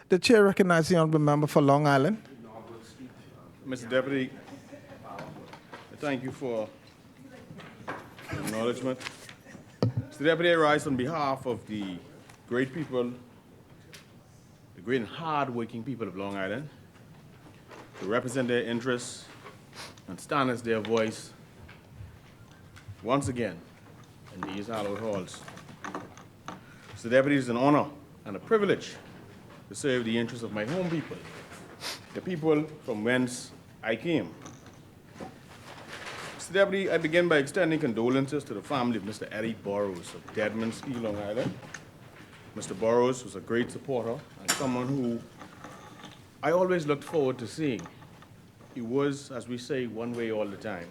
The chair recognizes the honourable member for Long Island. Mr. Deputy, thank you for acknowledgement. Mr. Deputy, I rise on behalf of the great people, the great and hard-working people of Long Island, to represent their interests and stand as their voice once again in these hallowed halls. Mr. Deputy, it is an honor and a privilege to serve the interests of my home people, the people from whence I came. Mr. Deputy, I begin by extending condolences to the family of Mr. Eddie Burrows of Deadman's-Key, Long Island. Mr. Burrows was a great supporter and someone who I always looked forward to seeing. He was, as we say, one way all the time.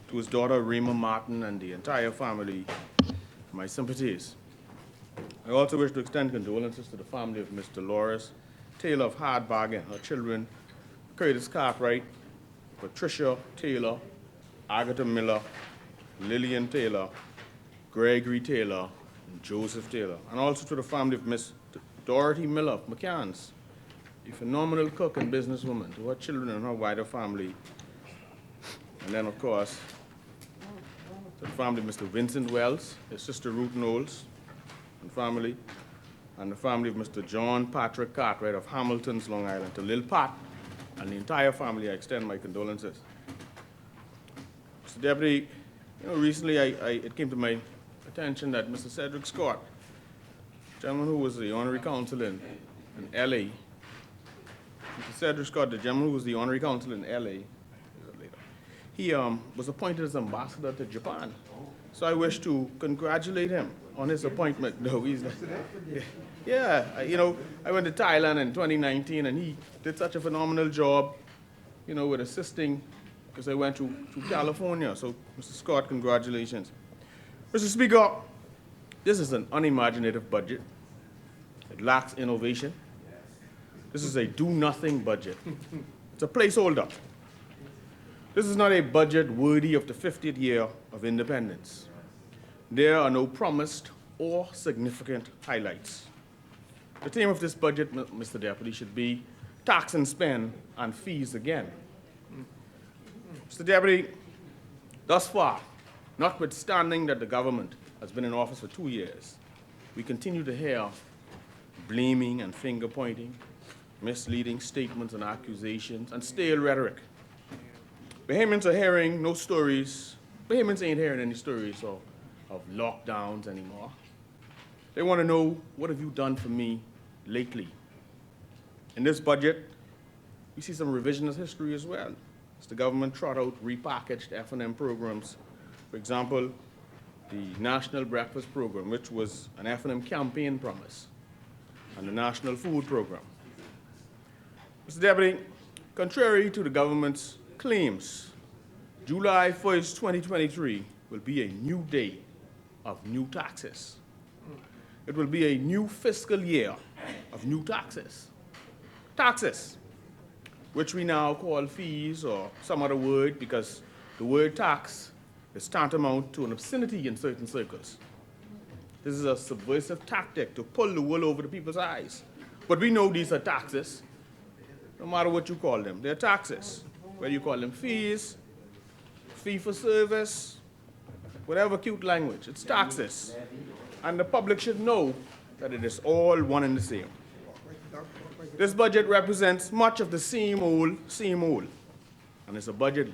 To his daughter, Rima Martin, and the entire family, my sympathies. I also wish to extend condolences to the family of Miss Dolores Taylor of Hardbargain, her children, Curtis Cartwright, Patricia Taylor, Agatha Miller, Lillian Taylor, Gregory Taylor, and Joseph Taylor, and also to the family of Miss Dorothy Miller of McCann's, a phenomenal cook and businesswoman, to her children and her wider family. And then, of course, to the family of Mr. Vincent Wells, his sister Ruth Knowles, and family, and the family of Mr. John Patrick Cartwright of Hamilton's, Long Island, to Lil Pat, and the entire family, I extend my condolences. Mr. Deputy, recently it came to my attention that Mr. Cedric Scott, gentleman who was the honorary consul in LA, Mr. Cedric Scott, the gentleman who was the honorary consul in LA, he was appointed as ambassador to Japan. So I wish to congratulate him on his appointment. No, he's not. Yeah, I went to Thailand in 2019, and he did such a phenomenal job, with assisting, because I went to California. So, Mr. Scott, congratulations. Mr. Speaker, this is an unimaginative budget. It lacks innovation. This is a do-nothing budget. It's a placeholder. This is not a budget worthy of the 50th year of independence. There are no promised or significant highlights. The theme of this budget, Mr. Deputy, should be tax and spend and fees again. Mr. Deputy, thus far, notwithstanding that the government has been in office for 2 years, we continue to hear blaming and finger-pointing, misleading statements and accusations, and stale rhetoric. Bahamians are hearing no stories. Bahamians ain't hearing any stories of lockdowns anymore. They want to know, what have you done for me lately? In this budget, we see some revisionist history as well, as the government trot out repackaged F&M programs. For example, the National Breakfast Program, which was an F&M campaign promise, and the National Food Program. Mr. Deputy, contrary to the government's claims, July 1st, 2023 will be a new day of new taxes. It will be a new fiscal year of new taxes. Taxes, which we now call fees or some other word, because the word tax is tantamount to an obscenity in certain circles. This is a subversive tactic to pull the wool over the people's eyes. But we know these are taxes, no matter what you call them. They're taxes, whether you call them fees, fee for service, whatever cute language, it's taxes. And the public should know that it is all one and the same. This budget represents much of the same old. And it's a budget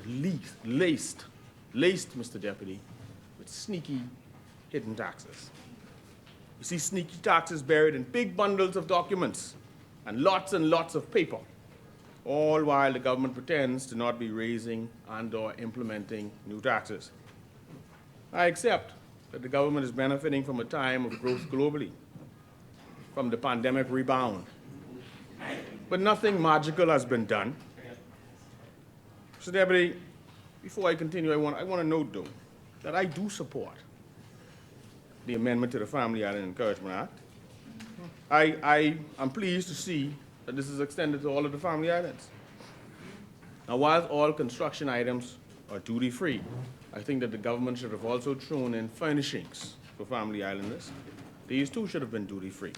laced, Mr. Deputy, with sneaky hidden taxes. You see sneaky taxes buried in big bundles of documents and lots of paper, all while the government pretends to not be raising and/or implementing new taxes. I accept that the government is benefiting from a time of growth globally, from the pandemic rebound. But nothing magical has been done. Mr. Deputy, before I continue, I want to note, though, that I do support the amendment to the Family Island Encouragement Act. I am pleased to see that this is extended to all of the family islands. Now, while all construction items are duty-free, I think that the government should have also thrown in furnishings for family islanders. These too should have been duty-free.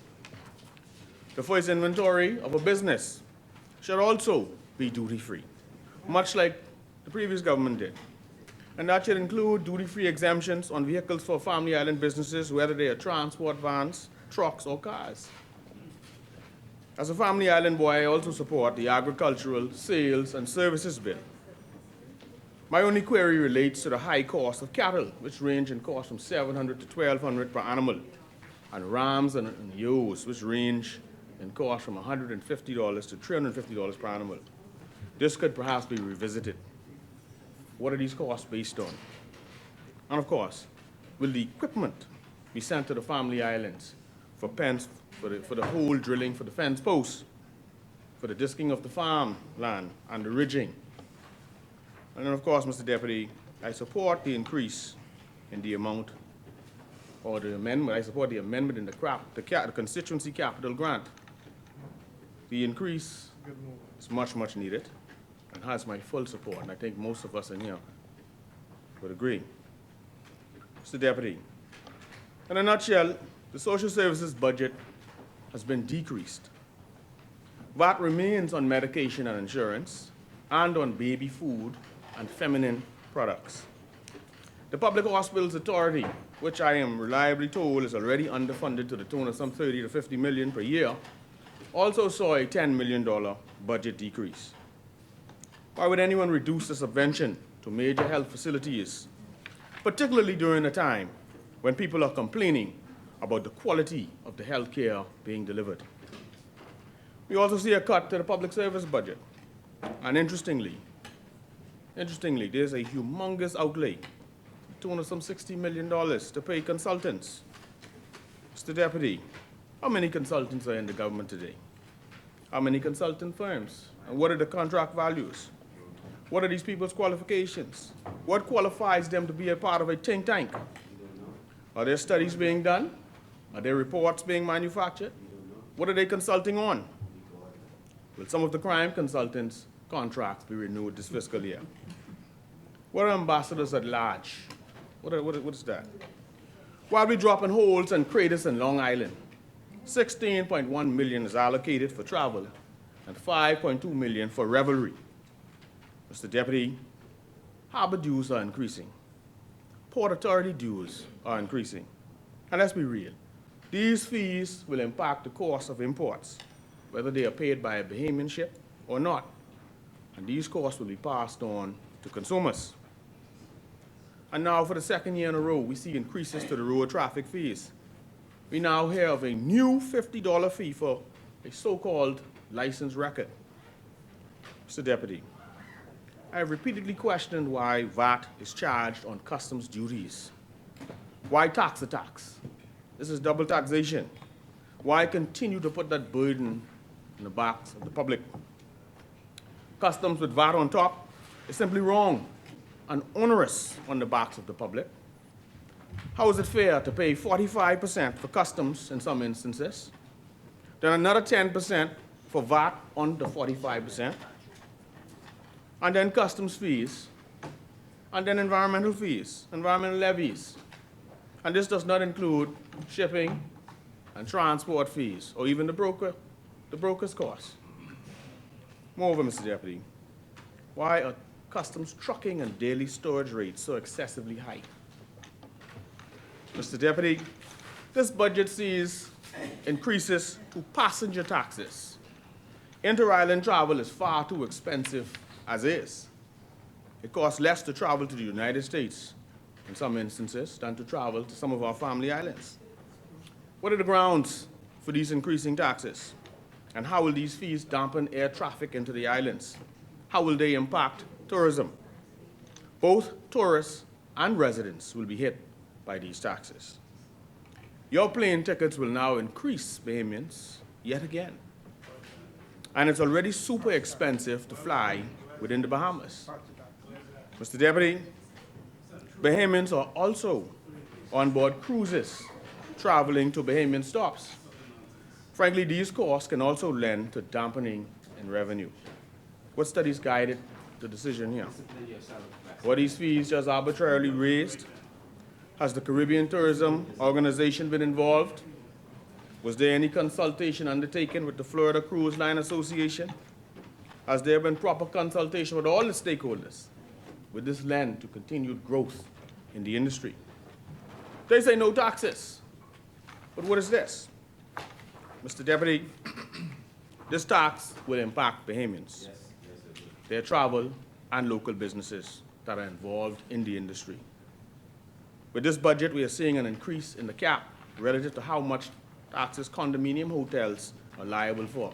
The first inventory of a business should also be duty-free, much like the previous government did. And that should include duty-free exemptions on vehicles for family island businesses, whether they are transport vans, trucks, or cars. As a family island boy, I also support the agricultural, sales, and services bill. My only query relates to the high cost of cattle, which range in cost from $700 to $1,200 per animal, and rams and ewes, which range in cost from $150 to $350 per animal. This could perhaps be revisited. What are these costs based on? And of course, will the equipment be sent to the family islands for pens, for the hole drilling, for the fence posts, for the disking of the farm land, and the ridging? And then, of course, Mr. Deputy, I support the increase in the amount, or the amendment. I support the amendment in the constituency capital grant. The increase is much, much needed and has my full support, and I think most of us in here would agree. Mr. Deputy, in a nutshell, the social services budget has been decreased. VAT remains on medication and insurance and on baby food and feminine products. The Public Hospitals Authority, which I am reliably told is already underfunded to the tune of some 30 to 50 million per year, also saw a $10 million budget decrease. Why would anyone reduce the subvention to major health facilities, particularly during a time when people are complaining about the quality of the health care being delivered? We also see a cut to the public service budget. And interestingly, there's a humongous outlay, to tune of some $60 million to pay consultants. Mr. Deputy, how many consultants are in the government today? How many consultant firms? And what are the contract values? What are these people's qualifications? What qualifies them to be a part of a think tank? Are there studies being done? Are there reports being manufactured? What are they consulting on? Will some of the crime consultants' contracts be renewed this fiscal year? What are ambassadors at large? What is that? Why are we dropping holes and craters in Long Island? 16.1 million is allocated for travel and 5.2 million for revelry. Mr. Deputy, harbor dues are increasing. Port Authority dues are increasing. And let's be real, these fees will impact the cost of imports, whether they are paid by a Bahamian ship or not. And these costs will be passed on to consumers. And now for the second year in a row, we see increases to the road traffic fees. We now hear of a new $50 fee for a so-called license record. Mr. Deputy, I have repeatedly questioned why VAT is charged on customs duties. Why tax the tax? This is double taxation. Why continue to put that burden in the backs of the public? Customs with VAT on top is simply wrong and onerous on the backs of the public. How is it fair to pay 45% for customs in some instances, then another 10% for VAT on the 45%, and then customs fees, and then environmental fees, environmental levies? And this does not include shipping and transport fees, or even the broker's costs. Moreover, Mr. Deputy, why are customs trucking and daily storage rates so excessively high? Mr. Deputy, this budget sees increases to passenger taxes. Inter-island travel is far too expensive as is. It costs less to travel to the United States in some instances than to travel to some of our family islands. What are the grounds for these increasing taxes? And how will these fees dampen air traffic into the islands? How will they impact tourism? Both tourists and residents will be hit by these taxes. Your plane tickets will now increase Bahamians yet again. And it's already super expensive to fly within the Bahamas. Mr. Deputy, Bahamians are also on board cruises traveling to Bahamian stops. Frankly, these costs can also lend to dampening in revenue. What studies guided the decision here? Were these fees just arbitrarily raised? Has the Caribbean Tourism Organization been involved? Was there any consultation undertaken with the Florida Cruise Line Association? Has there been proper consultation with all the stakeholders with this lend to continued growth in the industry? They say no taxes. But what is this? Mr. Deputy, this tax will impact Bahamians, their travel, and local businesses that are involved in the industry. With this budget, we are seeing an increase in the cap relative to how much taxes condominium hotels are liable for.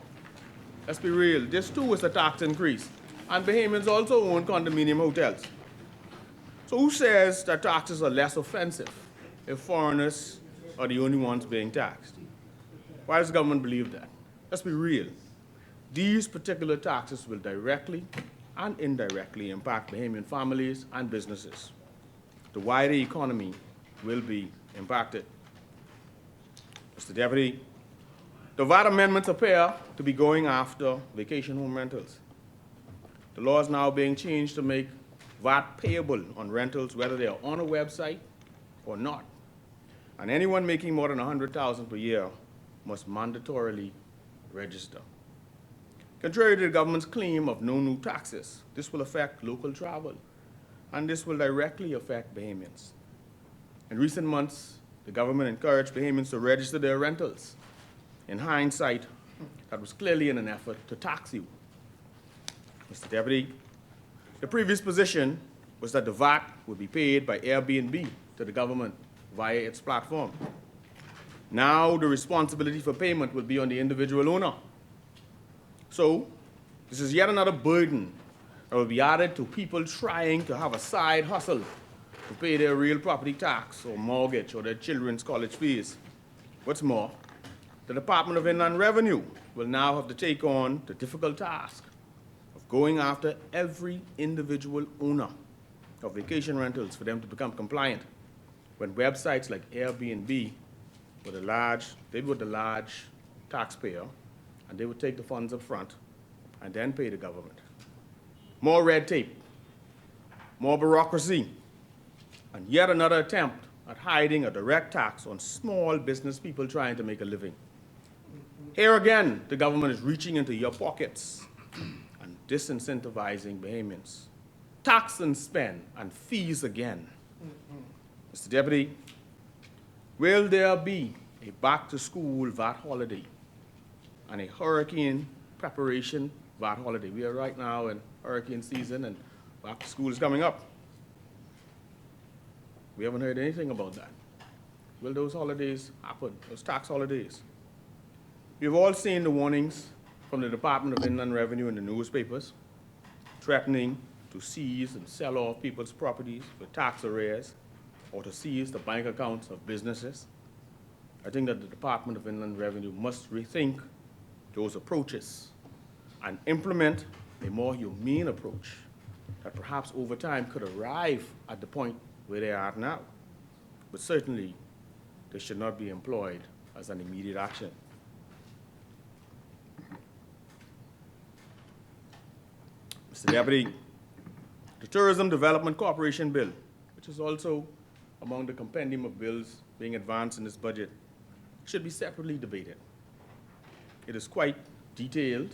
Let's be real, this too is a tax increase, and Bahamians also own condominium hotels. So who says that taxes are less offensive if foreigners are the only ones being taxed? Why does the government believe that? Let's be real. These particular taxes will directly and indirectly impact Bahamian families and businesses. The wider economy will be impacted. Mr. Deputy, the VAT amendments appear to be going after vacation home rentals. The law is now being changed to make VAT payable on rentals whether they are on a website or not. And anyone making more than $100,000 per year must mandatorily register. Contrary to the government's claim of no new taxes, this will affect local travel, and this will directly affect Bahamians. In recent months, the government encouraged Bahamians to register their rentals. In hindsight, that was clearly in an effort to tax you. Mr. Deputy, the previous position was that the VAT would be paid by Airbnb to the government via its platform. Now the responsibility for payment will be on the individual owner. So this is yet another burden that will be added to people trying to have a side hustle to pay their real property tax or mortgage or their children's college fees. What's more, the Department of Inland Revenue will now have to take on the difficult task of going after every individual owner of vacation rentals for them to become compliant when websites like Airbnb were the large taxpayer, and they would take the funds up front and then pay the government. More red tape, more bureaucracy, and yet another attempt at hiding a direct tax on small business people trying to make a living. Here again, the government is reaching into your pockets and disincentivizing Bahamians. Tax and spend and fees again. Mr. Deputy, will there be a back-to-school VAT holiday and a hurricane preparation VAT holiday? We are right now in hurricane season and back-to-school is coming up. We haven't heard anything about that. Will those holidays happen, those tax holidays? We've all seen the warnings from the Department of Inland Revenue in the newspapers, threatening to seize and sell off people's properties with tax arrears or to seize the bank accounts of businesses. I think that the Department of Inland Revenue must rethink those approaches and implement a more humane approach that perhaps over time could arrive at the point where they are at now. But certainly, they should not be employed as an immediate action. Mr. Deputy, the Tourism Development Corporation Bill, which is also among the compendium of bills being advanced in this budget, should be separately debated. It is quite detailed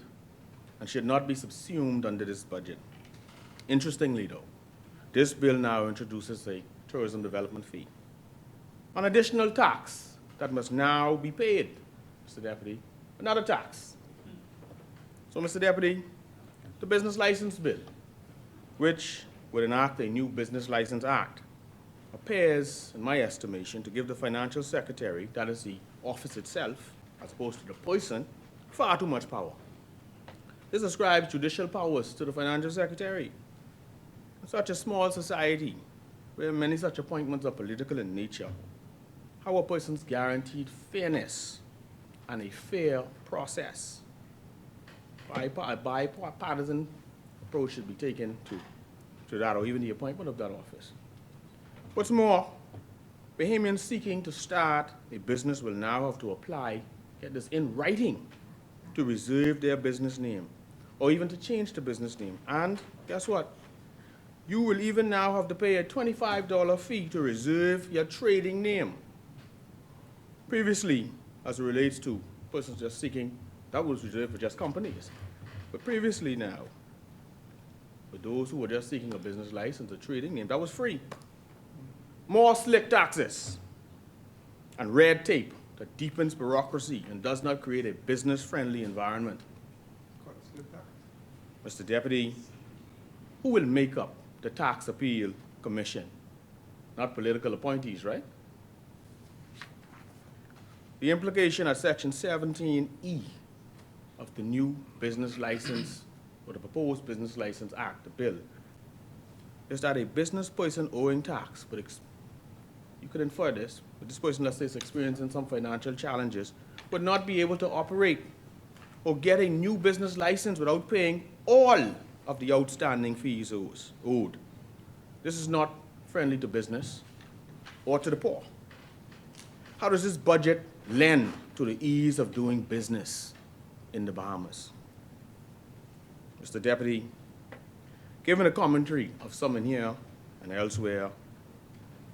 and should not be subsumed under this budget. Interestingly, though, this bill now introduces a tourism development fee, an additional tax that must now be paid, Mr. Deputy, another tax. So, Mr. Deputy, the Business License Bill, which would enact a new Business License Act, appears, in my estimation, to give the Financial Secretary, that is the office itself, as opposed to the person, far too much power. This ascribes judicial powers to the Financial Secretary. In such a small society, where many such appointments are political in nature, how are persons guaranteed fairness and a fair process? A bipartisan approach should be taken to that, or even the appointment of that office. What's more, Bahamians seeking to start a business will now have to apply, get this in writing, to reserve their business name, or even to change the business name. And guess what? You will even now have to pay a $25 fee to reserve your trading name. Previously, as it relates to persons just seeking, that was reserved for just companies. But previously now, for those who were just seeking a business license or trading name, that was free. More slick taxes and red tape that deepens bureaucracy and does not create a business-friendly environment. Mr. Deputy, who will make up the Tax Appeal Commission? Not political appointees, right? The implication at Section 17E of the new Business License, or the proposed Business License Act, the bill, is that a business person owing tax, but you could infer this, but this person, let's say, is experiencing some financial challenges, would not be able to operate or get a new business license without paying all of the outstanding fees owed. This is not friendly to business or to the poor. How does this budget lend to the ease of doing business in the Bahamas? Mr. Deputy, given the commentary of some in here and elsewhere,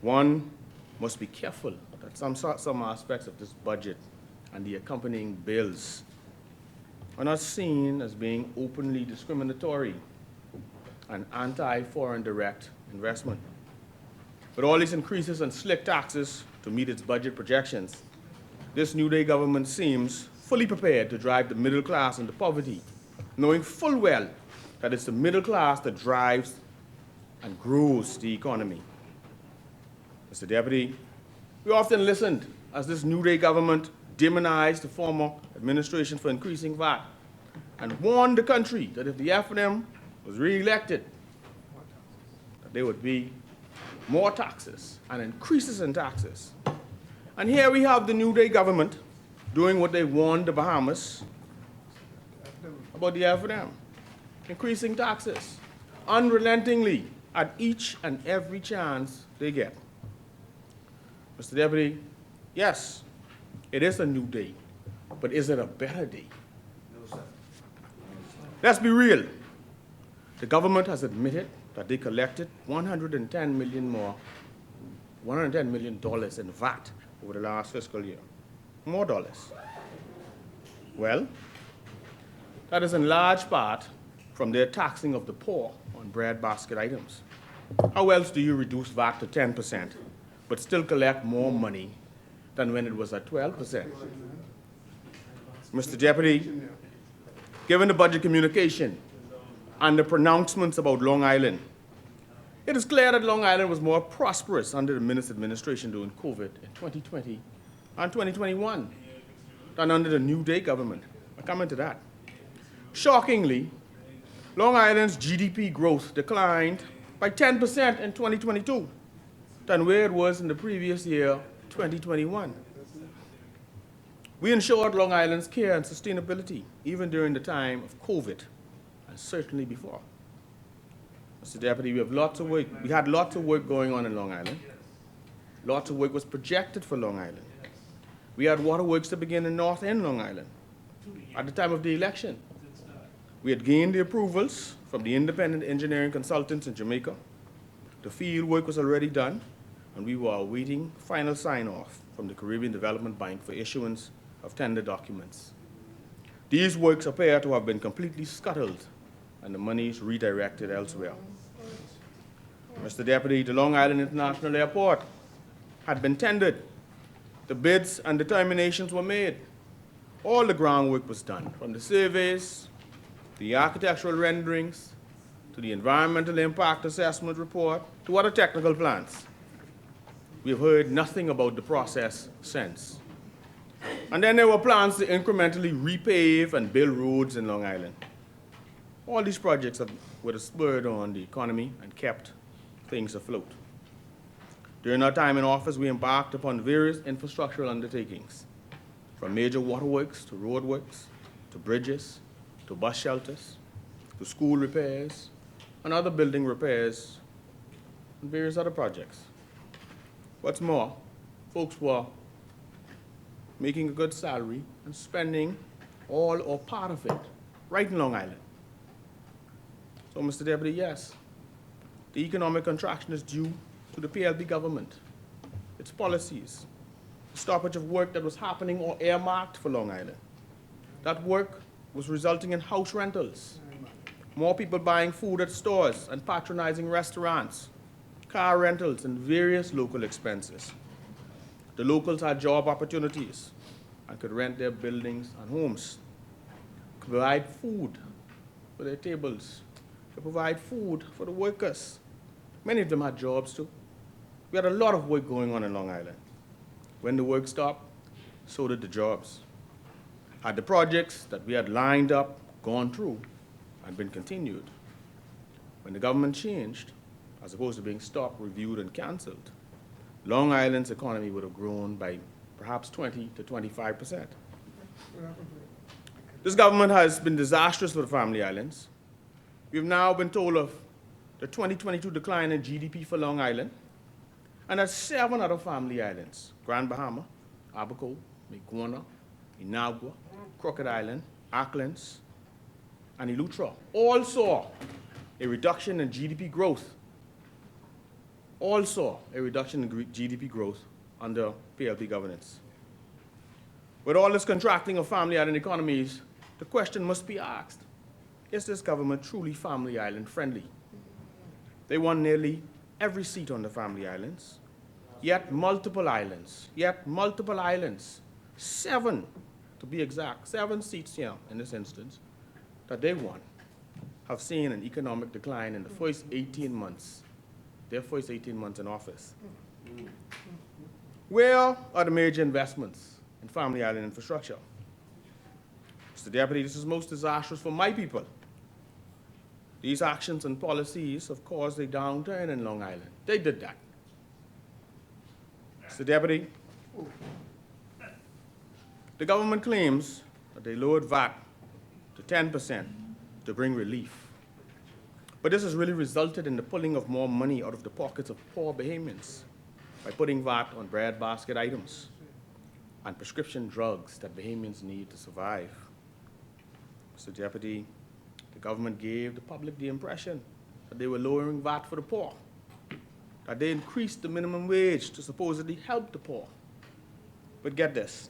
one must be careful that some aspects of this budget and the accompanying bills are not seen as being openly discriminatory and anti-foreign direct investment. With all these increases and slick taxes to meet its budget projections, this New Day government seems fully prepared to drive the middle class into poverty, knowing full well that it's the middle class that drives and grows the economy. Mr. Deputy, we often listened as this New Day government demonized the former administration for increasing VAT and warned the country that if the FNM was re-elected, that there would be more taxes and increases in taxes. And here we have the New Day government doing what they warned the Bahamas about the FNM, increasing taxes unrelentingly at each and every chance they get. Mr. Deputy, yes, it is a new day, but is it a better day? No, sir. Let's be real. The government has admitted that they collected $110 million in VAT over the last fiscal year. More dollars. Well, that is in large part from their taxing of the poor on breadbasket items. How else do you reduce VAT to 10%, but still collect more money than when it was at 12%? Mr. Deputy, given the budget communication and the pronouncements about Long Island, it is clear that Long Island was more prosperous under the minister's administration during COVID in 2020 and 2021 than under the New Day government. I'll come into that. Shockingly, Long Island's GDP growth declined by 10% in 2022 than where it was in the previous year, 2021. We ensured Long Island's care and sustainability even during the time of COVID and certainly before. Mr. Deputy, we have lots of work. We had lots of work going on in Long Island. Lots of work was projected for Long Island. We had waterworks to begin in North End Long Island at the time of the election. We had gained the approvals from the independent engineering consultants in Jamaica. The field work was already done, and we were awaiting final sign-off from the Caribbean Development Bank for issuance of tender documents. These works appear to have been completely scuttled and the monies redirected elsewhere. Mr. Deputy, the Long Island International Airport had been tendered. The bids and determinations were made. All the groundwork was done, from the surveys, the architectural renderings, to the environmental impact assessment report, to other technical plans. We have heard nothing about the process since. And then there were plans to incrementally repave and build roads in Long Island. All these projects would have spurred on the economy and kept things afloat. During our time in office, we embarked upon various infrastructural undertakings, from major waterworks to roadworks, to bridges, to bus shelters, to school repairs, and other building repairs, and various other projects. What's more, folks were making a good salary and spending all or part of it right in Long Island. So, Mr. Deputy, yes, the economic contraction is due to the PLP government, its policies, stoppage of work that was happening or earmarked for Long Island. That work was resulting in house rentals, more people buying food at stores and patronizing restaurants, car rentals, and various local expenses. The locals had job opportunities and could rent their buildings and homes, could provide food for their tables, could provide food for the workers. Many of them had jobs too. We had a lot of work going on in Long Island. When the work stopped, so did the jobs. Had the projects that we had lined up gone through and been continued, when the government changed, as opposed to being stopped, reviewed, and canceled, Long Island's economy would have grown by perhaps 20 to 25%. This government has been disastrous for the Family Islands. We've now been told of the 2022 decline in GDP for Long Island, and there's 7 other Family Islands: Grand Bahama, Abaco, Maguana, Inagua, Crooked Island, Acklins, and Eleuthera all saw a reduction in GDP growth. All saw a reduction in GDP growth under PLP governance. With all this contracting of Family Island economies, the question must be asked: is this government truly Family Island friendly? They won nearly every seat on the Family Islands, yet multiple islands, 7 to be exact, 7 seats here in this instance that they won, have seen an economic decline in the first 18 months, their first 18 months in office. Where are the major investments in Family Island infrastructure? Mr. Deputy, this is most disastrous for my people. These actions and policies have caused a downturn in Long Island. They did that. Mr. Deputy, the government claims that they lowered VAT to 10% to bring relief. But this has really resulted in the pulling of more money out of the pockets of poor Bahamians by putting VAT on breadbasket items and prescription drugs that Bahamians need to survive. Mr. Deputy, the government gave the public the impression that they were lowering VAT for the poor, that they increased the minimum wage to supposedly help the poor. But get this,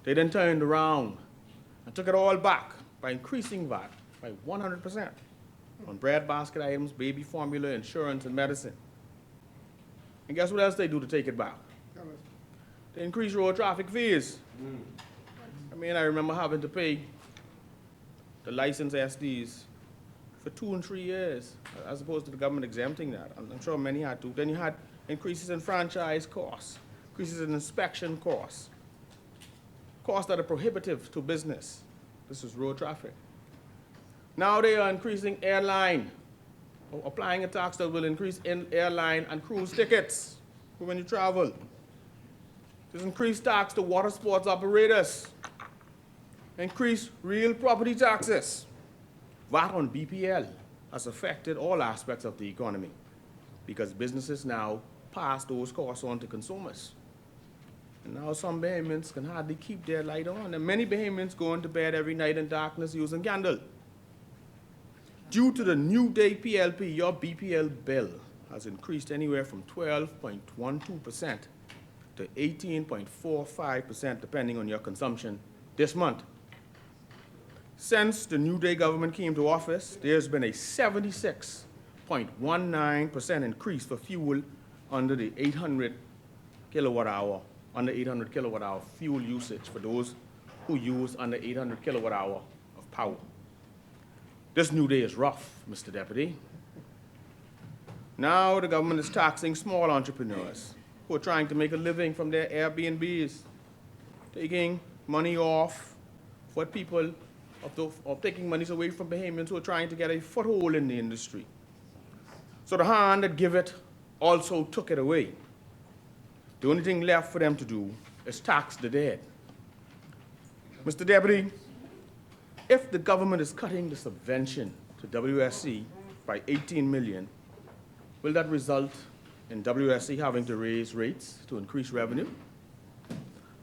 they then turned around and took it all back by increasing VAT by 100% on breadbasket items, baby formula, insurance, and medicine. And guess what else they do to take it back? They increase road traffic fees. I mean, I remember having to pay the licensed SDs for 2 and 3 years, as opposed to the government exempting that. I'm sure many had to. Then you had increases in franchise costs, increases in inspection costs, costs that are prohibitive to business. This is road traffic. Now they are increasing airline, or applying a tax that will increase in airline and cruise tickets for when you travel. There's increased tax to water sports operators, increased real property taxes. VAT on BPL has affected all aspects of the economy because businesses now pass those costs on to consumers. And now some Bahamians can hardly keep their light on, and many Bahamians go into bed every night in darkness using candle. Due to the new day PLP, your BPL bill has increased anywhere from 12.12% to 18.45%, depending on your consumption this month. Since the New Day government came to office, there's been a 76.19% increase for fuel under the 800 kilowatt hour fuel usage for those who use under 800 kilowatt hour of power. This New Day is rough, Mr. Deputy. Now the government is taxing small entrepreneurs who are trying to make a living from their Airbnbs, taking money off for people, of taking monies away from Bahamians who are trying to get a foothold in the industry. So the hand that gave it also took it away. The only thing left for them to do is tax the dead. Mr. Deputy, if the government is cutting the subvention to WSC by $18 million, will that result in WSC having to raise rates to increase revenue?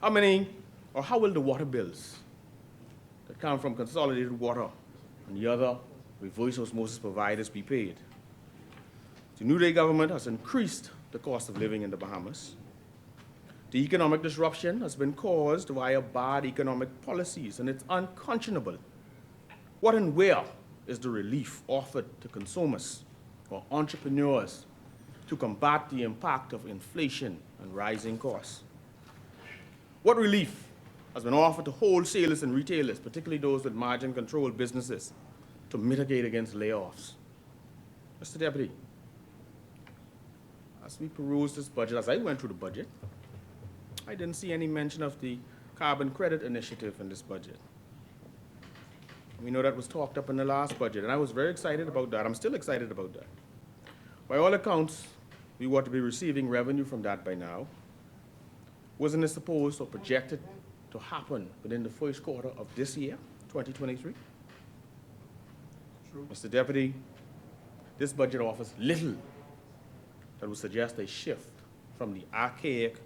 How will the water bills that come from Consolidated Water and the other reverse osmosis providers be paid? The New Day government has increased the cost of living in the Bahamas. The economic disruption has been caused via bad economic policies, and it's unconscionable. What and where is the relief offered to consumers or entrepreneurs to combat the impact of inflation and rising costs? What relief has been offered to wholesalers and retailers, particularly those with margin control businesses, to mitigate against layoffs? Mr. Deputy, as we perused this budget, as I went through the budget, I didn't see any mention of the carbon credit initiative in this budget. We know that was talked up in the last budget, and I was very excited about that. I'm still excited about that. By all accounts, we ought to be receiving revenue from that by now. Wasn't it supposed or projected to happen within the first quarter of this year, 2023? True. Mr. Deputy, this budget offers little that would suggest a shift from the archaic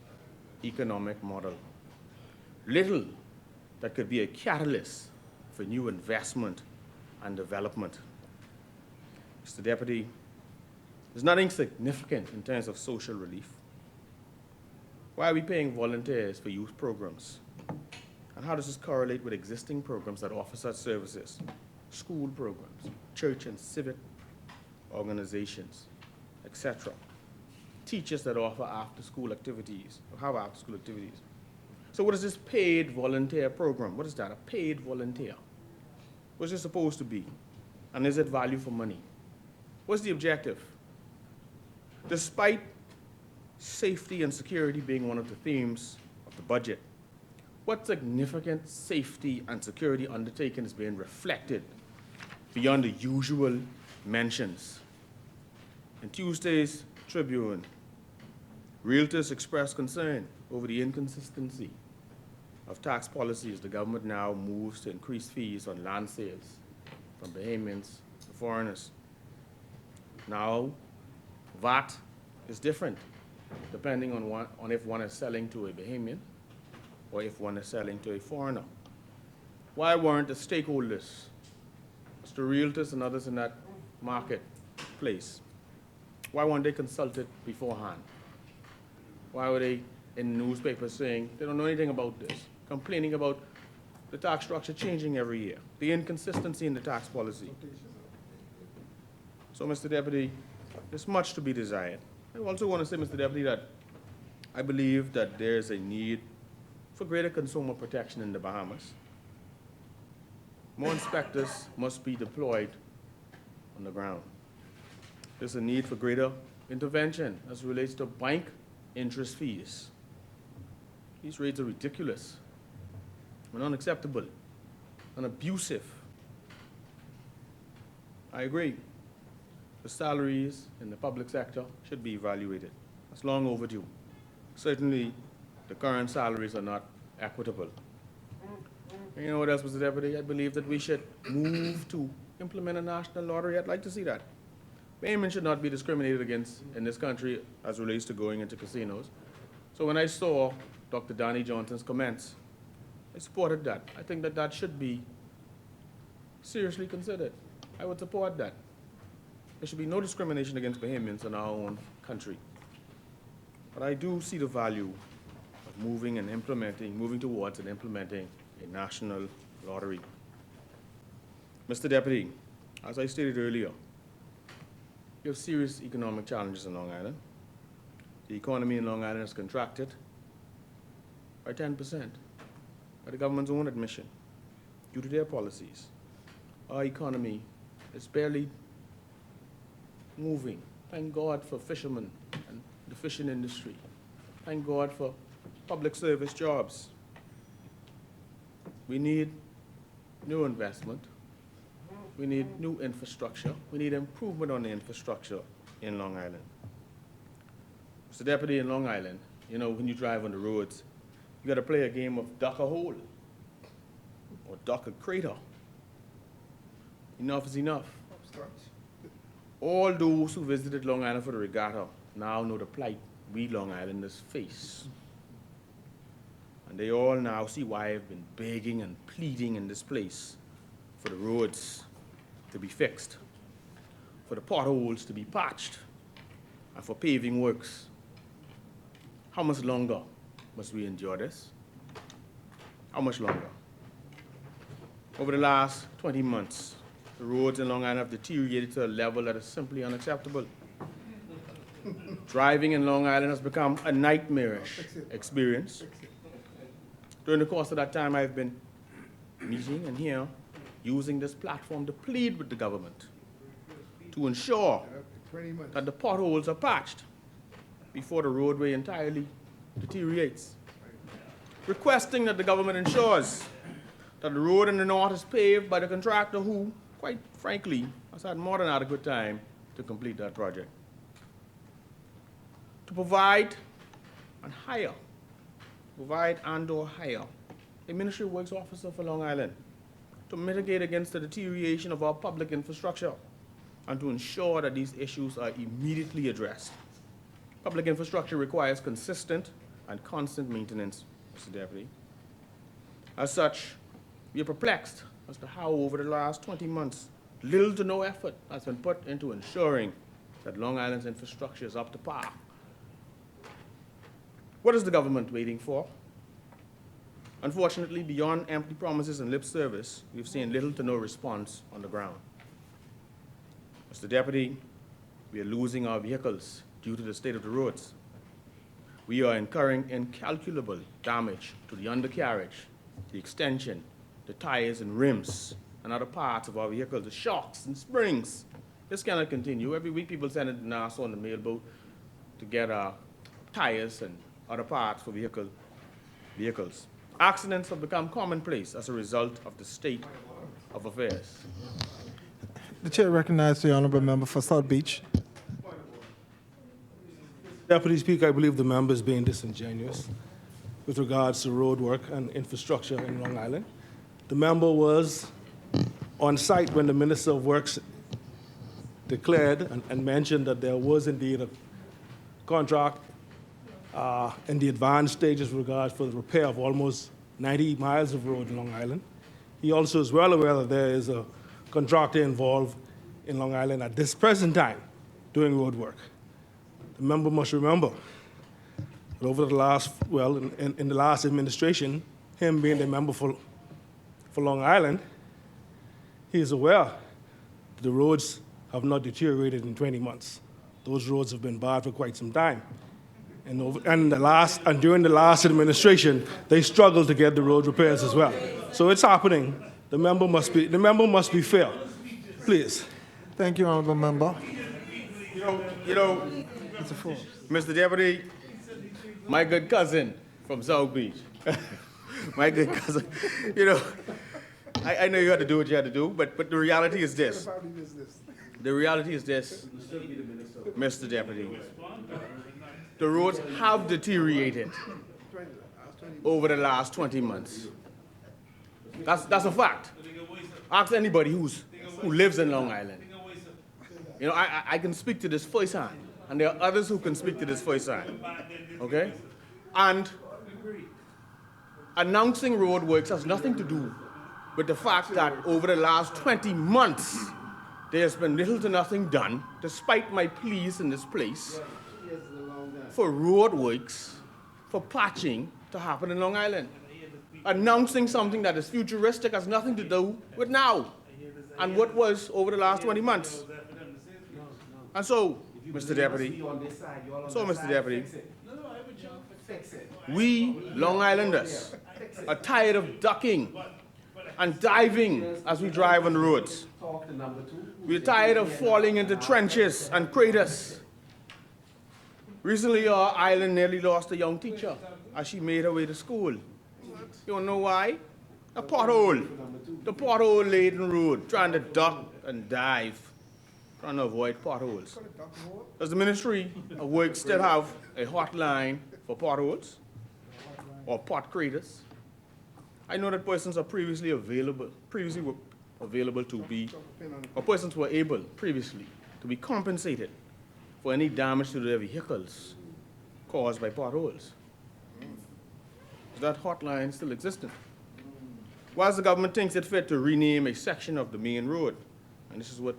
economic model. Little that could be a catalyst for new investment and development. Mr. Deputy, there's nothing significant in terms of social relief. Why are we paying volunteers for youth programs? And how does this correlate with existing programs that offer such services? School programs, church and civic organizations, etc. Teachers that offer after-school activities, or have after-school activities. So what is this paid volunteer program? What is that, a paid volunteer? What's it supposed to be? And is it value for money? What's the objective? Despite safety and security being one of the themes of the budget, what significant safety and security undertaking is being reflected beyond the usual mentions? In Tuesday's Tribune, realtors expressed concern over the inconsistency of tax policies. The government now moves to increase fees on land sales from Bahamians to foreigners. Now, VAT is different depending on if one is selling to a Bahamian or if one is selling to a foreigner. Why weren't the stakeholders, the realtors and others in that marketplace, why weren't they consulted beforehand? Why were they in newspapers saying they don't know anything about this, complaining about the tax structure changing every year, the inconsistency in the tax policy? So, Mr. Deputy, there's much to be desired. I also want to say, Mr. Deputy, that I believe that there's a need for greater consumer protection in the Bahamas. More inspectors must be deployed on the ground. There's a need for greater intervention as it relates to bank interest fees. These rates are ridiculous and unacceptable and abusive. I agree. The salaries in the public sector should be evaluated. That's long overdue. Certainly, the current salaries are not equitable. And you know what else, Mr. Deputy? I believe that we should move to implement a national lottery. I'd like to see that. Payment should not be discriminated against in this country as relates to going into casinos. So when I saw Dr. Donnie Johnson's comments, I supported that. I think that that should be seriously considered. I would support that. There should be no discrimination against Bahamians in our own country. But I do see the value of moving towards and implementing a national lottery. Mr. Deputy, as I stated earlier, we have serious economic challenges in Long Island. The economy in Long Island has contracted by 10%, by the government's own admission, due to their policies. Our economy is barely moving. Thank God for fishermen and the fishing industry. Thank God for public service jobs. We need new investment. We need new infrastructure. We need improvement on the infrastructure in Long Island. Mr. Deputy, in Long Island, you know, when you drive on the roads, you got to play a game of duck a hole or duck a crater. Enough is enough. All those who visited Long Island for the regatta now know the plight we Long Islanders face. And they all now see why I've been begging and pleading in this place for the roads to be fixed, for the potholes to be patched, and for paving works. How much longer must we endure this? How much longer? Over the last 20 months, the roads in Long Island have deteriorated to a level that is simply unacceptable. Driving in Long Island has become a nightmarish experience. During the course of that time, I've been meeting and here using this platform to plead with the government to ensure that the potholes are patched before the roadway entirely deteriorates. Requesting that the government ensures that the road in the north is paved by the contractor who, quite frankly, has had more than adequate time to complete that project. To provide and or hire a Ministry of Works officer for Long Island to mitigate against the deterioration of our public infrastructure and to ensure that these issues are immediately addressed. Public infrastructure requires consistent and constant maintenance, Mr. Deputy. As such, we are perplexed as to how over the last 20 months, little to no effort has been put into ensuring that Long Island's infrastructure is up to par. What is the government waiting for? Unfortunately, beyond empty promises and lip service, we've seen little to no response on the ground. Mr. Deputy, we are losing our vehicles due to the state of the roads. We are incurring incalculable damage to the undercarriage, the extension, the tires and rims, and other parts of our vehicles, the shocks and springs. This cannot continue. Every week people send it to Nassau on the mailboat to get tires and other parts for vehicles. Accidents have become commonplace as a result of the state of affairs. The chair recognizes the honourable member for South Beach. Deputy Speaker, I believe the member is being disingenuous with regards to road work and infrastructure in Long Island. The member was on site when the Minister of Works declared and mentioned that there was indeed a contract in the advanced stages with regards for the repair of almost 90 miles of road in Long Island. He also is well aware that there is a contractor involved in Long Island at this present time doing road work. The member must remember that over the last, in the last administration, him being the member for Long Island, he is aware that the roads have not deteriorated in 20 months. Those roads have been bad for quite some time. And during the last administration, they struggled to get the road repairs as well. So it's happening. The member must be fair. Please. Thank you, honourable member. Mr. Deputy, my good cousin from South Beach, my good cousin, I know you had to do what you had to do, but the reality is this. The reality is this, Mr. Deputy. The roads have deteriorated over the last 20 months. That's a fact. Ask anybody who lives in Long Island. I can speak to this firsthand, and there are others who can speak to this firsthand. Okay? And announcing road works has nothing to do with the fact that over the last 20 months, there's been little to nothing done, despite my pleas in this place, for road works, for patching to happen in Long Island. Announcing something that is futuristic has nothing to do with now and what was over the last 20 months. And so, Mr. Deputy, we Long Islanders are tired of ducking and diving as we drive on the roads. We're tired of falling into trenches and craters. Recently, our island nearly lost a young teacher as she made her way to school. You don't know why? A pothole. The pothole-laden road, trying to duck and dive, trying to avoid potholes. Does the Ministry of Works still have a hotline for potholes or pot craters? I know that persons are previously were available to be, or persons were able previously to be compensated for any damage to their vehicles caused by potholes. Is that hotline still existent? Whilst the government thinks it fit to rename a section of the main road, and this is what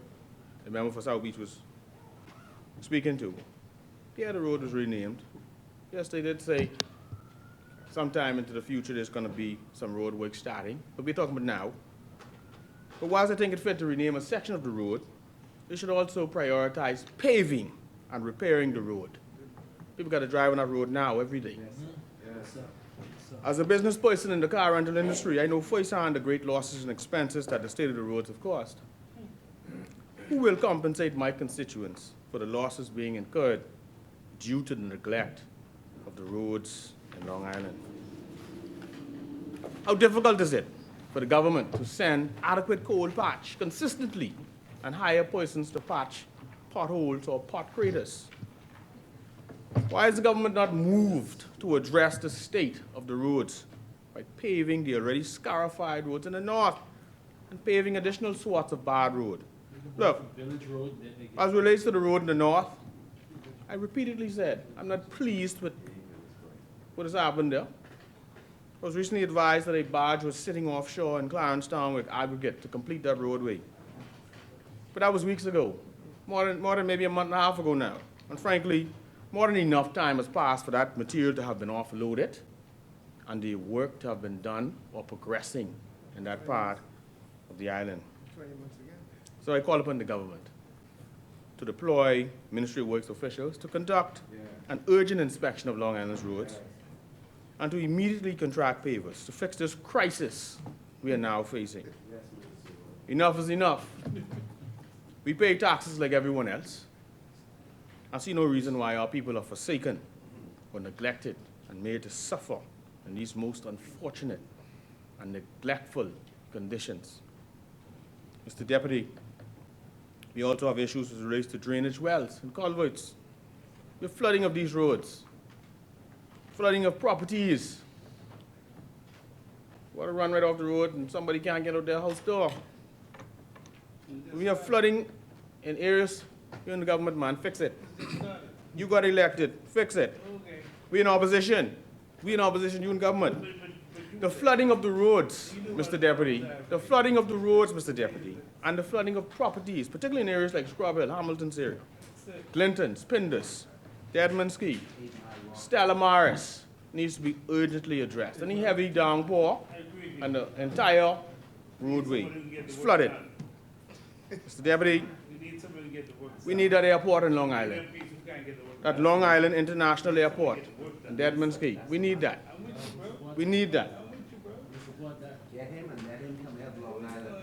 the member for South Beach was speaking to, yeah, the road was renamed. Yes, they did say sometime into the future there's going to be some road work starting, but we're talking about now. But whilst I think it fit to rename a section of the road, they should also prioritize paving and repairing the road. People got to drive on that road now every day. As a business person in the car rental industry, I know firsthand the great losses and expenses that the state of the roads have caused. Who will compensate my constituents for the losses being incurred due to the neglect of the roads in Long Island? How difficult is it for the government to send adequate coal patch consistently and hire persons to patch potholes or pot craters? Why is the government not moved to address the state of the roads by paving the already scarified roads in the north and paving additional swaths of bad road? Look, as relates to the road in the north, I repeatedly said I'm not pleased with what has happened there. I was recently advised that a barge was sitting offshore in Clarenstown with aggregate to complete that roadway. But that was weeks ago, more than maybe a month and a half ago now. And frankly, more than enough time has passed for that material to have been offloaded and the work to have been done or progressing in that part of the island. So I call upon the government to deploy Ministry of Works officials to conduct an urgent inspection of Long Island's roads and to immediately contract pavers to fix this crisis we are now facing. Enough is enough. We pay taxes like everyone else. I see no reason why our people are forsaken or neglected and made to suffer in these most unfortunate and neglectful conditions. Mr. Deputy, we also have issues as it relates to drainage wells and culverts, the flooding of these roads, flooding of properties. Water run right off the road and somebody can't get out their house door. We have flooding in areas. You're in the government, man, fix it. You got elected, fix it. We in opposition. We in opposition, you in government. The flooding of the roads, Mr. Deputy, the flooding of the roads, Mr. Deputy, and the flooding of properties, particularly in areas like Scrub Hill, Hamilton's area, Clinton's, Pindus, Deadman's Key, Stella Maris, needs to be urgently addressed. Any heavy downpour and the entire roadway is flooded. Mr. Deputy, we need that airport in Long Island. That Long Island International Airport in Deadman's Key. We need that. We need that. Get him and let him come help Long Island.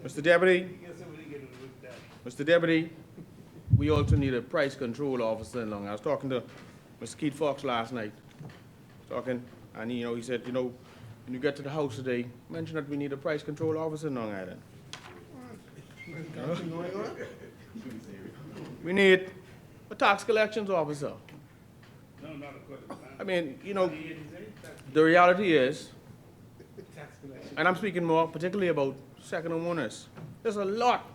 Mr. Deputy, we also need a price control officer in Long Island. I was talking to Mr. Keith Fox last night, and he said, when you get to the house today, mention that we need a price control officer in Long Island. We need a tax collections officer. I mean, the reality is, and I'm speaking more particularly about second homeowners, there's a lot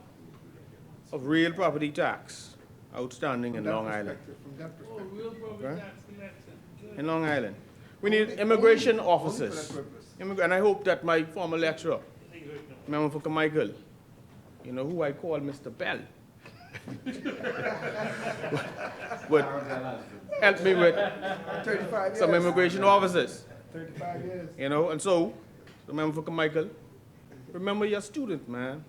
of real property tax outstanding in Long Island. Okay? In Long Island. We need immigration officers. And I hope that my former lecturer, Member for Carmichael, who I call Mr. Bell, would help me with some immigration officers. 35 years. And so, the Member for Carmichael, remember your student, man.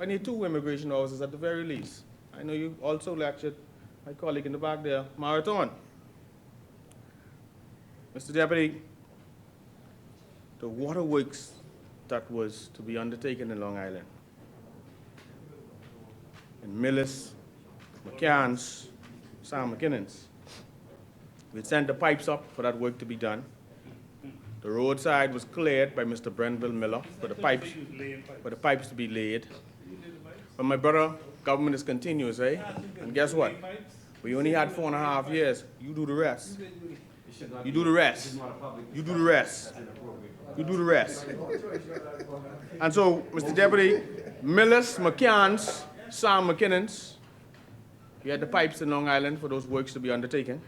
I need 2 immigration officers at the very least. I know you also lectured my colleague in the back there, Marathon. Mr. Deputy, the waterworks that was to be undertaken in Long Island, in Millis, McCann's, Sam McKinnon's, we sent the pipes up for that work to be done. The roadside was cleared by Mr. Brenville Miller for the pipes to be laid. But my brother, government is continuous, eh? And guess what? We only had 4.5 years. You do the rest. You do the rest. You do the rest. You do the rest. And so, Mr. Deputy, Millis, McCann's, Sam McKinnon's, we had the pipes in Long Island for those works to be undertaken.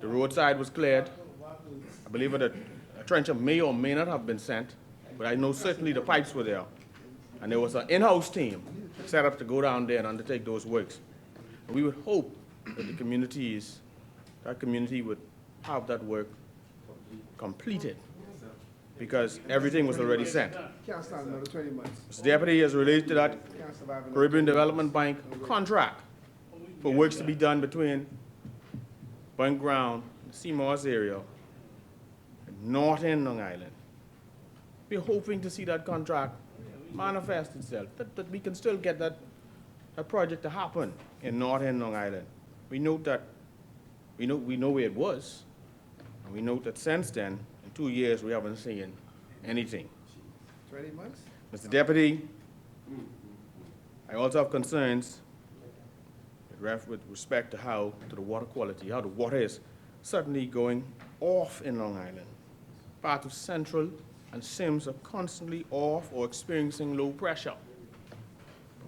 The roadside was cleared. I believe that a trencher may or may not have been sent, but I know certainly the pipes were there. And there was an in-house team set up to go down there and undertake those works. And we would hope that that community would have that work completed because everything was already sent. Can't stand another 20 months. Mr. Deputy, as related to that Can't survive another Caribbean 20 Development Bank contract for works to be done between Bank Ground, the Seymour's area, and North End Long Island. We're hoping to see that contract manifest itself, that we can still get that project to happen in North End Long Island. We note that, we know where it was, and we note that since then, in 2 years, we haven't seen anything. 20 months? Mr. Deputy, I also have concerns with respect to the water quality, how the water is suddenly going off in Long Island. Part of Central and Sims are constantly off or experiencing low pressure.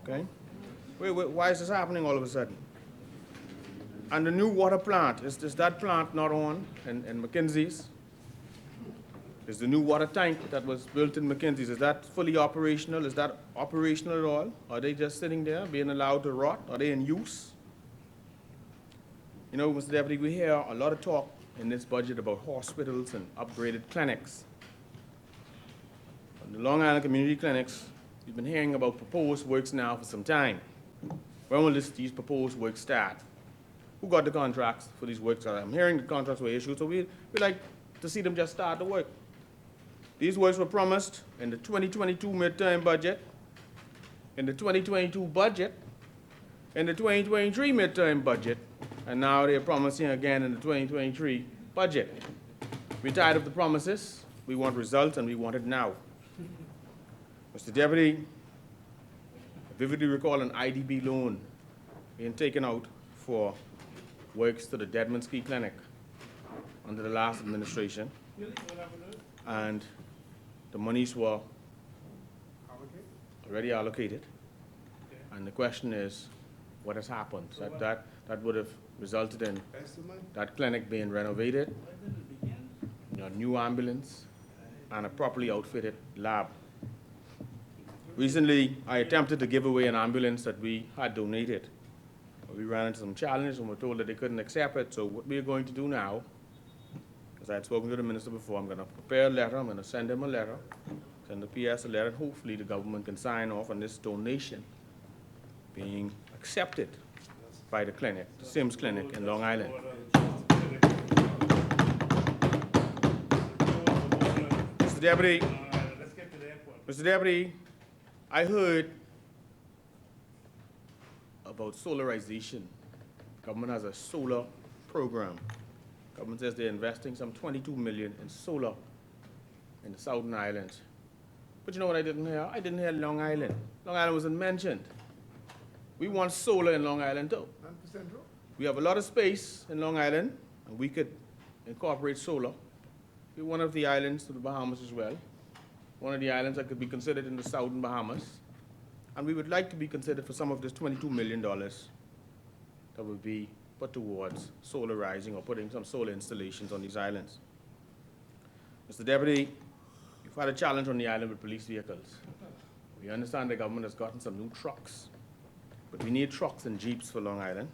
Okay? Why is this happening all of a sudden? And the new water plant, is that plant not on in McKinsey's? Is the new water tank that was built in McKinsey's, is that fully operational? Is that operational at all? Are they just sitting there being allowed to rot? Are they in use? You know, Mr. Deputy, we hear a lot of talk in this budget about hospitals and upgraded clinics. On the Long Island community clinics, we've been hearing about proposed works now for some time. When will these proposed works start? Who got the contracts for these works? I'm hearing the contracts were issued, so we'd like to see them just start the work. These works were promised in the 2022 midterm budget, in the 2022 budget, in the 2023 midterm budget, and now they're promising again in the 2023 budget. We're tired of the promises. We want results, and we want it now. Mr. Deputy, I vividly recall an IDB loan being taken out for works to the Deadman Ski Clinic under the last administration, and the monies were already allocated. And the question is, what has happened? That would have resulted in that clinic being renovated, a new ambulance, and a properly outfitted lab. Recently, I attempted to give away an ambulance that we had donated. We ran into some challenges and were told that they couldn't accept it. So what we're going to do now, as I had spoken to the minister before, I'm going to prepare a letter. I'm going to send him a letter, send the PS a letter, and hopefully the government can sign off on this donation being accepted by the clinic, the Sims Clinic in Long Island. Mr. Deputy, Mr. Deputy, I heard about solarization. Government has a solar program. Government says they're investing some $22 million in solar in the Southern Islands. But you know what I didn't hear? I didn't hear Long Island. Long Island wasn't mentioned. We want solar in Long Island too. We have a lot of space in Long Island, and we could incorporate solar. We're one of the islands to the Bahamas as well. One of the islands that could be considered in the southern Bahamas. And we would like to be considered for some of this $22 million that would be put towards solarizing or putting some solar installations on these islands. Mr. Deputy, you've had a challenge on the island with police vehicles. We understand the government has gotten some new trucks, but we need trucks and jeeps for Long Island.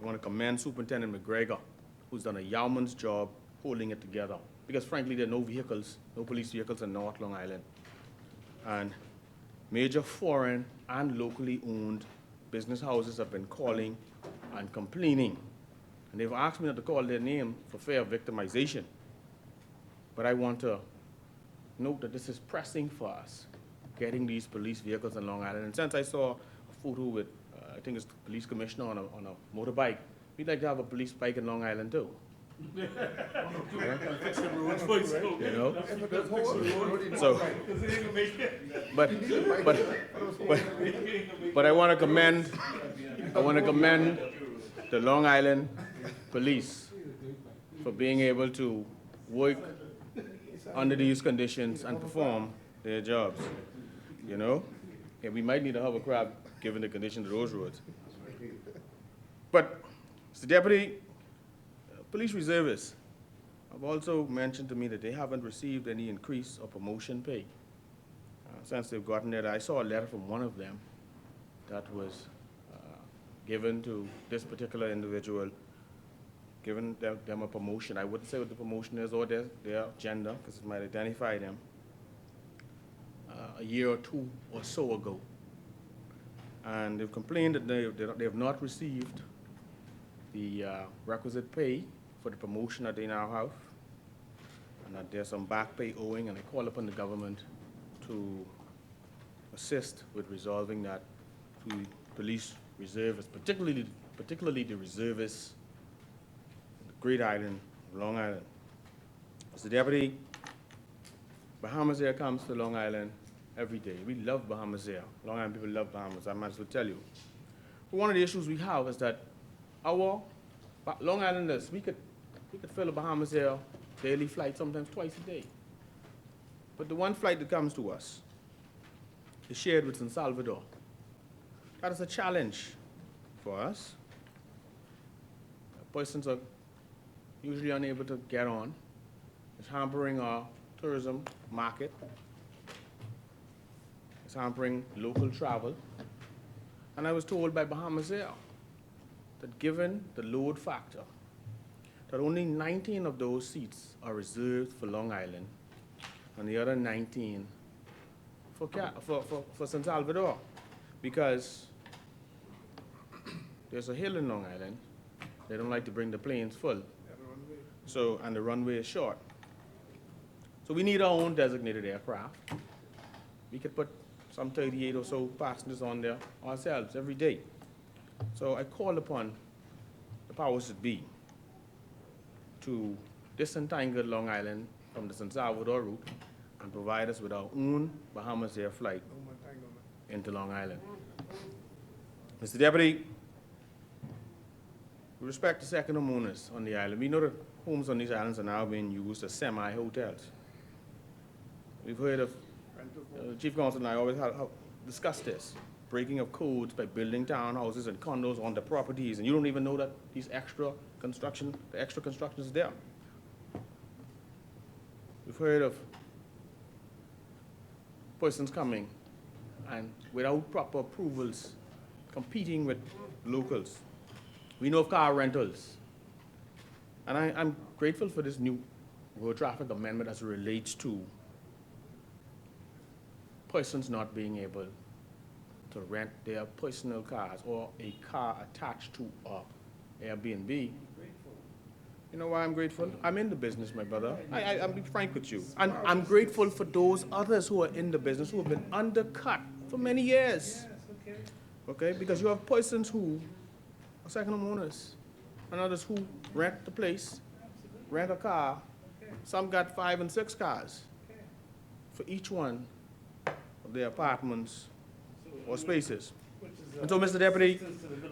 I want to commend Superintendent McGregor, who's done a yeoman's job holding it together. Because frankly, there are no vehicles, no police vehicles in North Long Island. And major foreign and locally owned business houses have been calling and complaining. And they've asked me not to call their name for fear of victimization. But I want to note that this is pressing for us, getting these police vehicles in Long Island. And since I saw a photo with, I think it's the police commissioner on a motorbike, we'd like to have a police bike in Long Island too. You know? So, but I want to commend the Long Island police for being able to work under these conditions and perform their jobs. You know? And we might need a hovercraft given the conditions of those roads. But, Mr. Deputy, police reservists have also mentioned to me that they haven't received any increase or promotion pay since they've gotten it. I saw a letter from one of them that was given to this particular individual given them a promotion. I wouldn't say what the promotion is or their gender, because it might identify them, a year or two or so ago. And they've complained that they have not received the requisite pay for the promotion that they now have, and that there's some back pay owing, and I call upon the government to assist with resolving that to police reservists, particularly the reservists in the Great Island, Long Island. Mr. Deputy, Bahamas Air comes to Long Island every day. We love Bahamas Air. Long Island people love Bahamas, I might as well tell you. But one of the issues we have is that our Long Islanders, we could fill a Bahamas Air daily flight sometimes twice a day. But the one flight that comes to us is shared with San Salvador. That is a challenge for us. Persons are usually unable to get on. It's hampering our tourism market. It's hampering local travel. And I was told by Bahamas Air that given the load factor, that only 19 of those seats are reserved for Long Island, and the other 19 for San Salvador, because there's a hill in Long Island. They don't like to bring the planes full. So, and the runway is short. So we need our own designated aircraft. We could put some 38 or so passengers on there ourselves every day. So I call upon the powers that be to disentangle Long Island from the San Salvador route and provide us with our own Bahamas Air flight into Long Island. Mr. Deputy, with respect to second homeowners on the island, we know that homes on these islands are now being used as semi-hotels. We've heard of, the Chief Counsel and I always have discussed this, breaking of codes by building townhouses and condos on the properties, and you don't even know that the extra construction is there. We've heard of persons coming and without proper approvals, competing with locals. We know of car rentals. And I'm grateful for this new road traffic amendment as it relates to persons not being able to rent their personal cars or a car attached to a Airbnb. You know why I'm grateful? I'm in the business, my brother. I'll be frank with you. I'm grateful for those others who are in the business who have been undercut for many years. Okay? Because you have persons who are second homeowners and others who rent the place, rent a car. Some got 5 and 6 cars for each one of their apartments or spaces. And so, Mr. Deputy,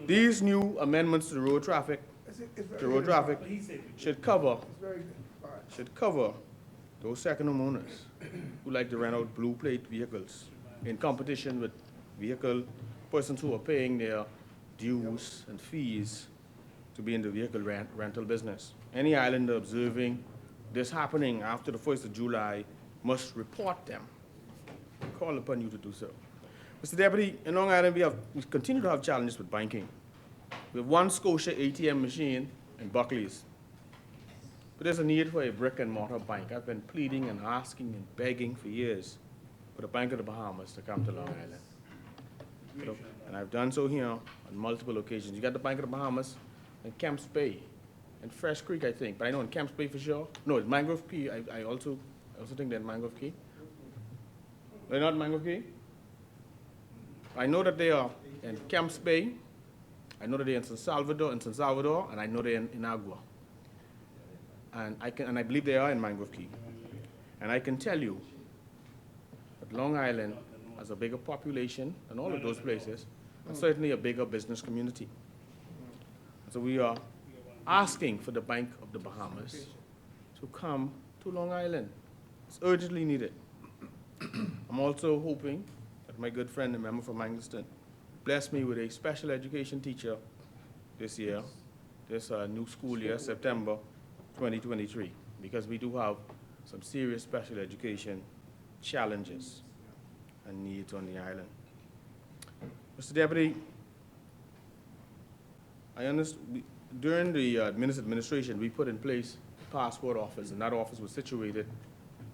these new amendments to the road traffic should cover those second homeowners who like to rent out blue plate vehicles in competition with persons who are paying their dues and fees to be in the vehicle rental business. Any islander observing this happening after the 1st of July must report them. I call upon you to do so. Mr. Deputy, in Long Island, we continue to have challenges with banking. We have one Scotia ATM machine in Buckley's. But there's a need for a brick and mortar bank. I've been pleading and asking and begging for years for the Bank of the Bahamas to come to Long Island. And I've done so here on multiple occasions. You got the Bank of the Bahamas in Kemps Bay and Fresh Creek, I think. But I know in Kemps Bay for sure. No, it's Mangrove Key. I also think they're in Mangrove Key. They're not in Mangrove Key? I know that they are in Kemps Bay. I know that they're in San Salvador, and I know they're in Agua. And I believe they are in Mangrove Key. And I can tell you that Long Island has a bigger population than all of those places, and certainly a bigger business community. And so we are asking for the Bank of the Bahamas to come to Long Island. It's urgently needed. I'm also hoping that my good friend, the member from Angleton, bless me with a special education teacher this year, this new school year, September 2023, because we do have some serious special education challenges and needs on the island. Mr. Deputy, I understand during the administration, we put in place a passport office, and that office was situated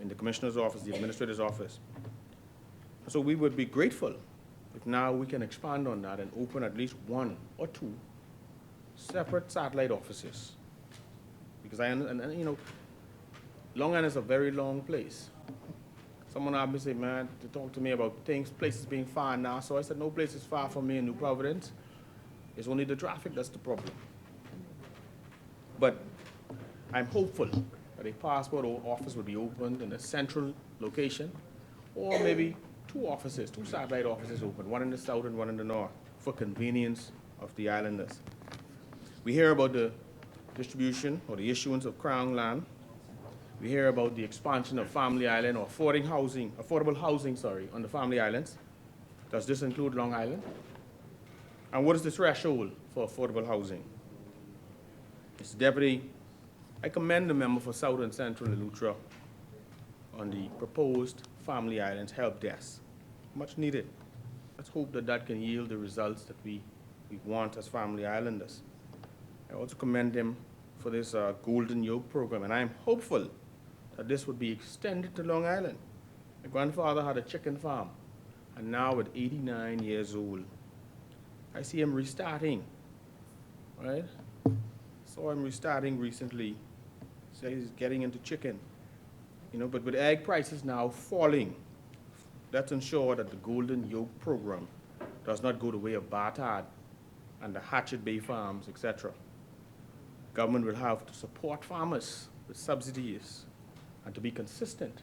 in the commissioner's office, the administrator's office. So we would be grateful if now we can expand on that and open at least one or two separate satellite offices. Because and you know, Long Island is a very long place. Someone asked me, say, man, to talk to me about places being far now. So I said, no place is far from me in New Providence. It's only the traffic that's the problem. But I'm hopeful that a passport office will be opened in a central location, or maybe two satellite offices open, one in the south and one in the north, for convenience of the islanders. We hear about the distribution or the issuance of Crown land. We hear about the expansion of Family Island or affordable housing, on the Family Islands. Does this include Long Island? And what is the threshold for affordable housing? Mr. Deputy, I commend the member for South and Central Eleuthera on the proposed Family Islands help desk. Much needed. Let's hope that that can yield the results that we want as Family Islanders. I also commend him for this Golden Yoke program, and I am hopeful that this would be extended to Long Island. My grandfather had a chicken farm, and now at 89 years old, I see him restarting, right? Saw him restarting recently. So he's getting into chicken, you know, but with egg prices now falling, let's ensure that the Golden Yoke program does not go the way of Bartard and the Hatchet Bay Farms, etc. Government will have to support farmers with subsidies and to be consistent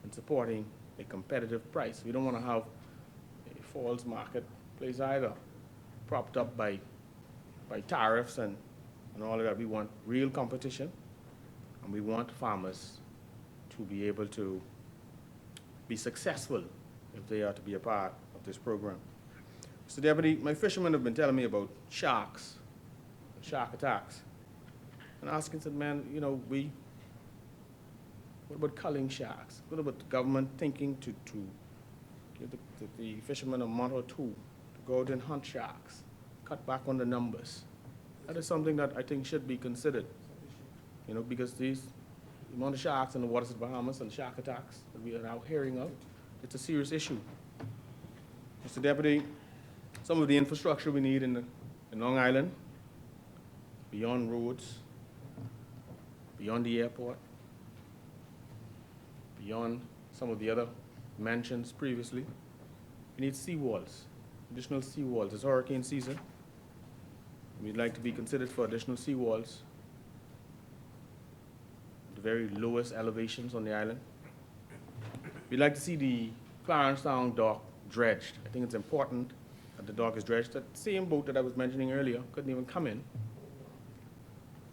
in supporting a competitive price. We don't want to have a false marketplace either, propped up by tariffs and all of that. We want real competition, and we want farmers to be able to be successful if they are to be a part of this program. Mr. Deputy, my fishermen have been telling me about sharks, shark attacks, and asking, said, man, you know, what about culling sharks? What about the government thinking to give the fishermen a month or two to go out and hunt sharks, cut back on the numbers? That is something that I think should be considered, you know, because the amount of sharks in the waters of the Bahamas and shark attacks that we are now hearing of, it's a serious issue. Mr. Deputy, some of the infrastructure we need in Long Island, beyond roads, beyond the airport, beyond some of the other mentions previously, we need seawalls, additional seawalls. It's hurricane season. We'd like to be considered for additional seawalls, the very lowest elevations on the island. We'd like to see the Clarencetown dock dredged. I think it's important that the dock is dredged. That same boat that I was mentioning earlier couldn't even come in.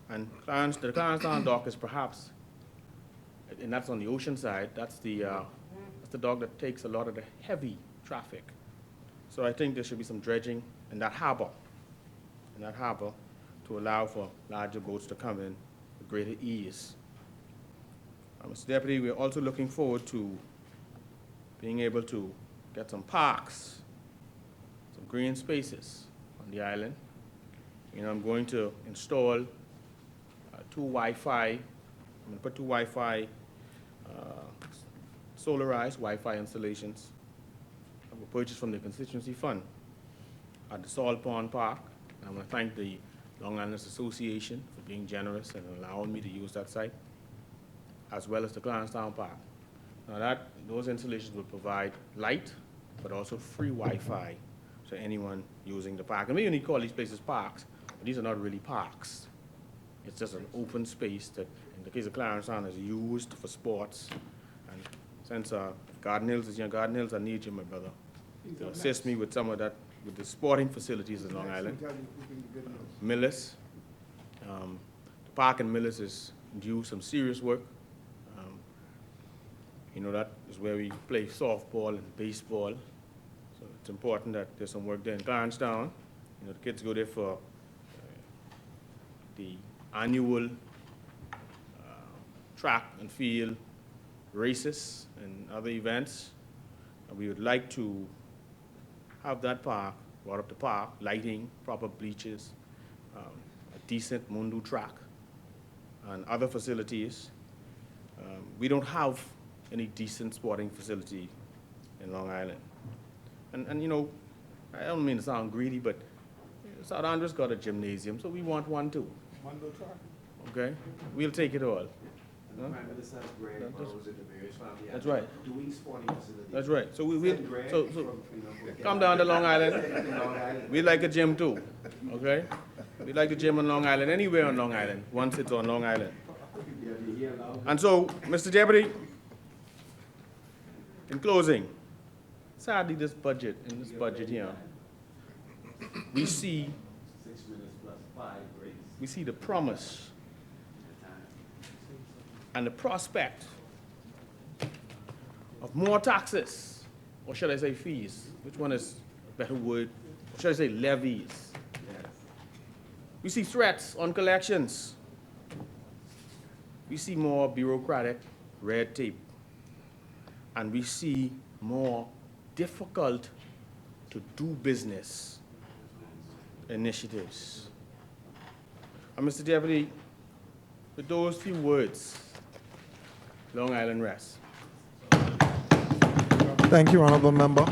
And the Clarencetown dock is perhaps, and that's on the ocean side, that's the dock that takes a lot of the heavy traffic. So I think there should be some dredging in that harbor, to allow for larger boats to come in with greater ease. Mr. Deputy, we're also looking forward to being able to get some parks, some green spaces on the island. You know, I'm going to install two Wi-Fi, I'm going to put two Wi-Fi, solarized Wi-Fi installations that were purchased from the constituency fund at the Salt Pond Park. And I want to thank the Long Islanders Association for being generous and allowing me to use that site, as well as the Clarencetown Park. Now those installations will provide light, but also free Wi-Fi to anyone using the park. And we only call these places parks, but these are not really parks. It's just an open space that, in the case of Clarencetown, is used for sports. And since Garden Hills is your Garden Hills, I need you, my brother, to assist me with some of that, with the sporting facilities in Long Island. Millis, the park in Millis is due some serious work. You know, that is where we play softball and baseball. So it's important that there's some work there in Clarencetown. You know, the kids go there for the annual track and field races and other events. And we would like to have that park brought up to par, lighting, proper bleachers, a decent Mundu track and other facilities. We don't have any decent sporting facility in Long Island. And you know, I don't mean to sound greedy, but South Andrews got a gymnasium, so we want one too. Okay? We'll take it all. And the Prime Minister has Greg Burrows in the various family. That's right. Doing sporting facilities. That's right. So we Send Greg so from, you know, come down to Long Island. Long Island. We like a gym too, okay? We like the gym on Long Island, anywhere on Long Island, once it's on Long Island. Yeah, be here now. And so, Mr. Deputy, in closing, sadly in this budget here, we see 6 minutes plus 5 breaks. we see the promise and the prospect of more taxes, or should I say fees? Which one is a better word? Or should I say levies? Yes. We see threats on collections. We see more bureaucratic red tape. And we see more difficult to do business initiatives. And Mr. Deputy, with those few words, Long Island rests. Thank you, Honorable Member.